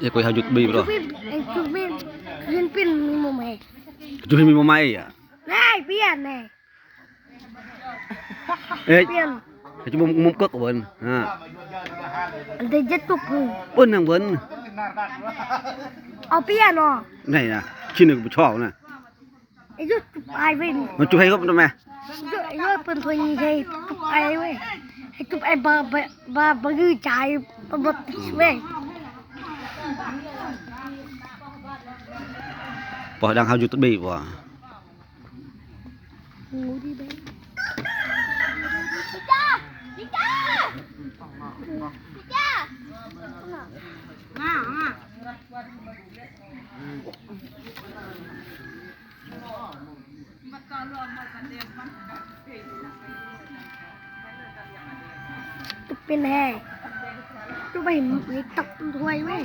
ya kau hajut bi bro chụp pin mù mày tu mi mo mai ya này pin này eh pin cuma mum kek ben ha để chết tục ben nang benเอาpin à này nè chiนึกบ่ชอบนะ ไอ้ยุดไอ้เว้ย มันจุให้ครับทำไม ยุดเป็นคนยังไงจุดไอ้เว้ยไอ้จุดไอ้บายืดใจบาบดเว้ย Wah, đang hajut bi wah. งูดีเบ้จุดเป็นแห่จุดไปเห็นตกถวยเว้ย